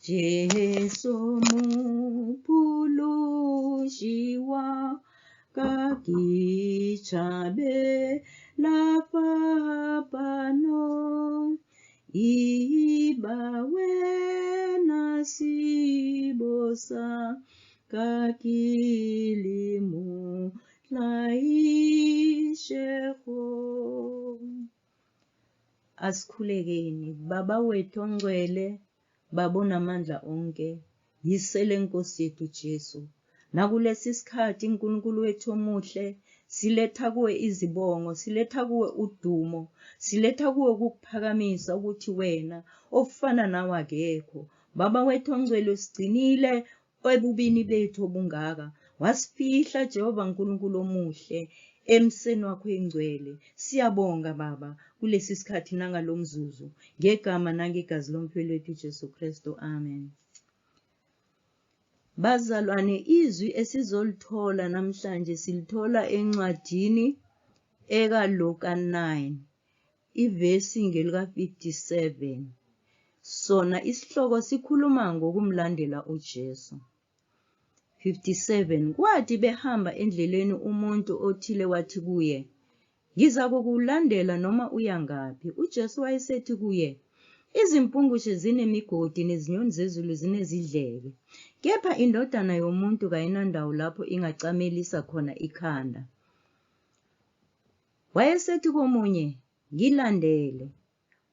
Jesu mupulushi wa kakichabe la papano ibawe nasibosa kakilimu laisheko. Asikhulekeni Baba wethu ongcwele, Baba onamandla onke, yisele Nkosi yethu Jesu. Nakulesi sikhathi uNkulunkulu wethu omuhle, siletha kuwe izibongo, siletha kuwe udumo, siletha kuwe ukuphakamisa ukuthi wena ofana nawe akekho. Baba wethu ongcwele, usigcinile ebubini bethu obungaka, wasifihla Jehova uNkulunkulu omuhle emseni wakho engcwele. Siyabonga Baba kulesi sikhathi nangalomzuzu, ngegama nangegazi lomfowethu Jesu Kristu, amen. Bazalwane, izwi esizolithola namhlanje silithola encwadini ekaLuka 9 ivesi ngelika 57. Sona isihloko sikhuluma ngokumlandela uJesu. 57. Kwathi behamba endleleni umuntu othile wathi kuye, "Ngiza kukulandela noma uya ngaphi." uJesu wayesethi kuye, "Izimpungushe zinemigodi nezinyoni zezulu zinezidleke, kepha indodana yomuntu kayinandawo lapho ingacamelisa khona ikhanda." Wayesethi komunye, "Ngilandele."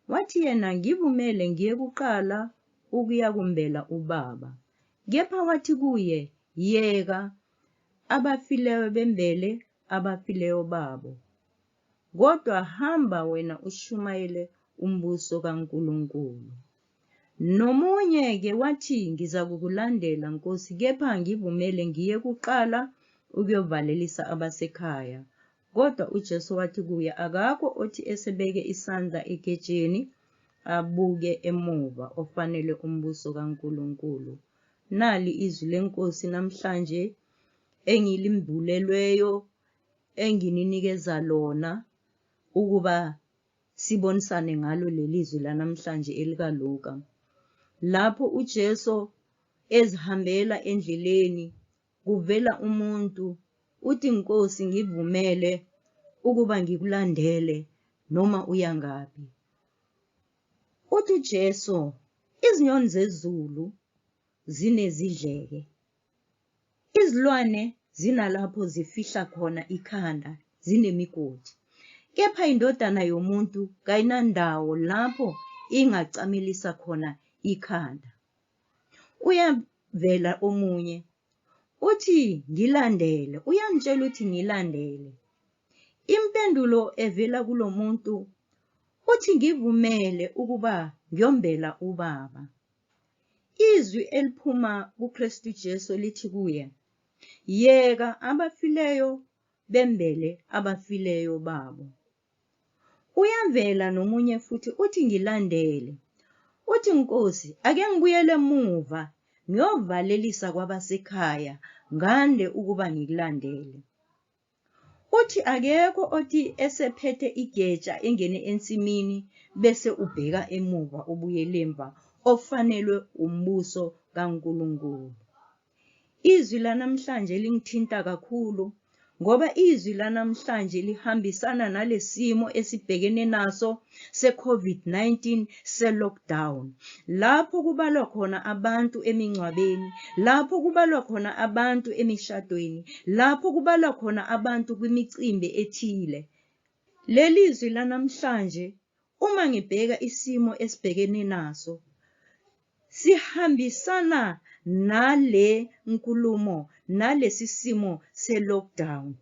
Wathi yena, "Ngivumele ngiye kuqala ukuyakumbela ubaba." Kepha wathi kuye, "Yeka, abafileyo bembele abafileyo babo. Kodwa hamba wena ushumayele umbuso kaNkulunkulu." Nomunye-ke wathi, "Ngiza kukulandela Nkosi, kepha ngivumele ngiye kuqala ukuyovalelisa abasekhaya." Kodwa uJesu wathi kuye, "Akakho othi esebeke isandla eketsheni abuke emuva ofanele umbuso kaNkulunkulu." Nali izwi leNkosi namhlanje engilimbulelweyo engininikeza lona ukuba sibonisane ngalo lelizwi lanamhlanje elikaLuka. Lapho uJesu ezihambela endleleni, kuvela umuntu uthi, "Nkosi, ngivumele ukuba ngikulandele noma uya ngaphi." Uthi uJesu, "Izinyoni zezulu zinezidleke, izilwane zinalapho zifihla khona ikhanda, zinemigodi, kepha indodana yomuntu kayinandawo lapho ingacamelisa khona ikhanda." Uyavela omunye uthi, "Ngilandele." Uyamtshela uthi ngilandele. Impendulo evela kulo muntu uthi, "Ngivumele ukuba ngiyombela ubaba." Izwi eliphuma kuKristu Jesu lithi kuye, "Yeka, abafileyo bembele abafileyo babo." Uyavela nomunye futhi uthi, "Ngilandele." Uthi, "Nkosi, ake ngibuyele emuva ngiyovalelisa kwabasekhaya, ngande ukuba ngikulandele." Uthi akekho othi esephethe igeja engene ensimini bese ubheka emuva ubuyele emva ofanelwe umbuso kaNkulunkulu. Izwi lanamhlanje lingithinta kakhulu ngoba izwi lanamhlanje lihambisana nalesimo esibhekene naso se-COVID-19 se-lockdown. Lapho kubalwa khona abantu emingcwabeni, lapho kubalwa khona abantu emishadweni, lapho kubalwa khona abantu kwimicimbi ethile. Leli zwi lanamhlanje uma ngibheka isimo esibhekene naso, sihambisana nale nkulumo nalesi simo se-lockdown.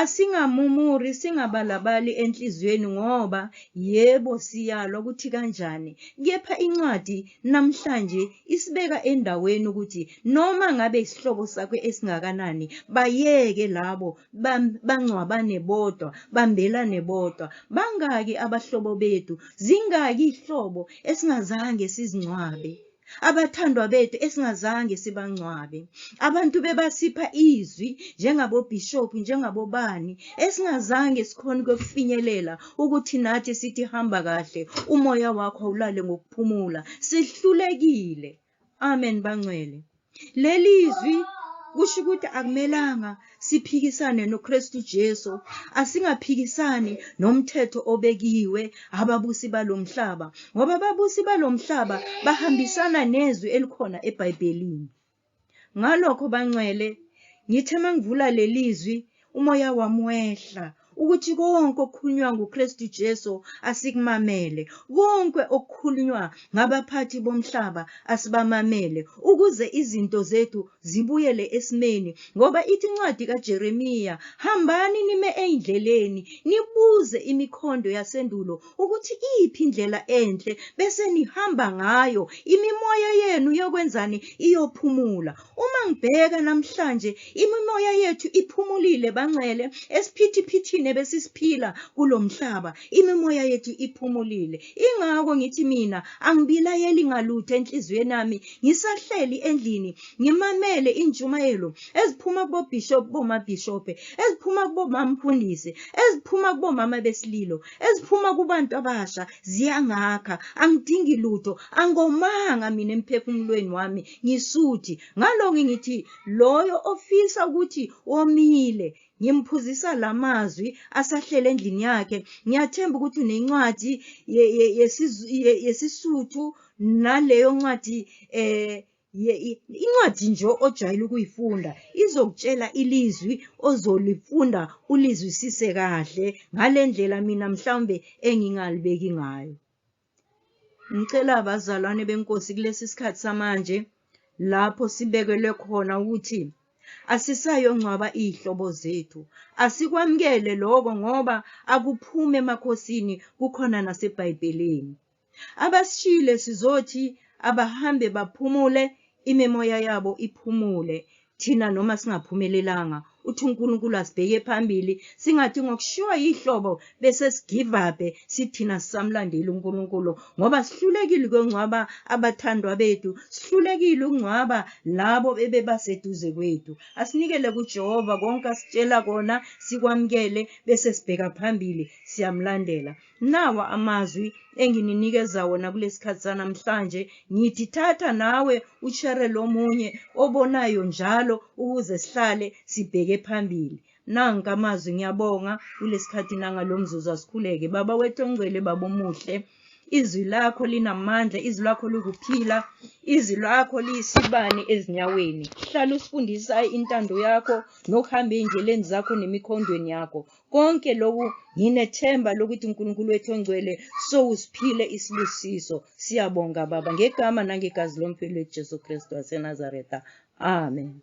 Asingamumuri, singabalabali enhliziyweni ngoba yebo siyalwa ukuthi kanjani, kepha incwadi namhlanje isibeka endaweni ukuthi noma ngabe isihlobo sakho esingakanani, bayeke labo bangcwabane bodwa, bambelane bodwa. Bangaki abahlobo bethu, zingaki ihlobo esingazange sizingcwabe. abathandwa bethu esingazange sibangcwabe, abantu bebasipha izwi njengabobhishophu njengabobani esingazange sikhona ukufinyelela ukuthi nathi sithi hamba kahle, umoya wakho awulale ngokuphumula, sihlulekile. Amen bangcwele. Leli zwi kusho ukuthi akumelanga siphikisane noKristu Jesu, asingaphikisani nomthetho obekiwe ababusi balomhlaba, ngoba ababusi balomhlaba bahambisana nezwi elikhona eBhayibhelini. Ngalokho bangcwele, ngithe mangivula leli zwi umoya wami wehla ukuthi konke okukhulunywa nguKristu Jesu asikumamele, konke okukhulunywa ngabaphathi bomhlaba asibamamele, ukuze izinto zethu zibuyele esimeni, ngoba ithi incwadi kaJeremiya, hambani nime endleleni nibuze imikhondo yasendulo ukuthi iphi indlela enhle bese nihamba ngayo, imimoya yenu yokwenzani iyophumula. Uma ngibheka namhlanje imimoya yethu iphumulile bangcwele, esiphithiphithi besisiphila kulomhlaba imimoya yethu iphumulile. Ingakho ngithi mina angibilayeli ngalutho enhlizweni yami, ngisahleli endlini ngimamele injumayelo eziphuma kubobhishop bomabhishophe, eziphuma kubomamfundisi, eziphuma kubomama besililo, eziphuma kubantu abasha, ziyangakha. Angidingi lutho, angomanga mina emphefumulweni wami, ngisuthi. Ngalokho ngithi loyo ofisa ukuthi omile ngimphuzisa lamazwi asahlele endlini yakhe, ngiyathemba ukuthi unencwadi yesisuthu naleyo ncwadi incwadi nje ojwayele ukuyifunda izokutshela ilizwi ozolifunda ulizwisise kahle ngale ndlela mina mhlawumbe engingalibeki ngayo. Ngicela abazalwane benkosi kulesi sikhathi samanje lapho sibekelwe khona ukuthi asisayongcwaba ihlobo zethu, asikwamukele lokho ngoba akuphume emakhosini, kukhona naseBhayibhelini. Abasishile sizothi abahambe baphumule, imimoya yabo iphumule. Thina noma singaphumelelanga, uthi uNkulunkulu asibheke phambili, singathi ngokushiwa ihlobo bese sigive up sithina sisamlandela uNkulunkulu, ngoba sihlulekile ukungcwaba abathandwa bethu, sihlulekile ukungcwaba labo bebebaseduze kwethu. Asinikele kuJehova konke asitshela kona, sikwamukele bese sibheka phambili, siyamlandela. Nawa amazwi engininikeza wona kulesikhathi sanamhlanje, ngithi thatha nawe ushere lomunye obonayo njalo ukuze sihlale sibheke phambili. Nanka amazwi ngiyabonga kulesikhathi nangalomzuzu asikhuleke. Baba wethu ongcwele, baba omuhle, izwi lakho linamandla, izwi lakho likuphila, izwi lakho liyisibani ezinyaweni. Hlala usifundisa intando yakho nokuhamba endleleni zakho nemikhondweni yakho. Konke lokhu nginethemba lokuthi uNkulunkulu wethu ongcwele sowusiphile isibusiso. Siyabonga baba ngegama nangegazi lomfelo wethu Jesu Kristu waseNazaretha. Amen.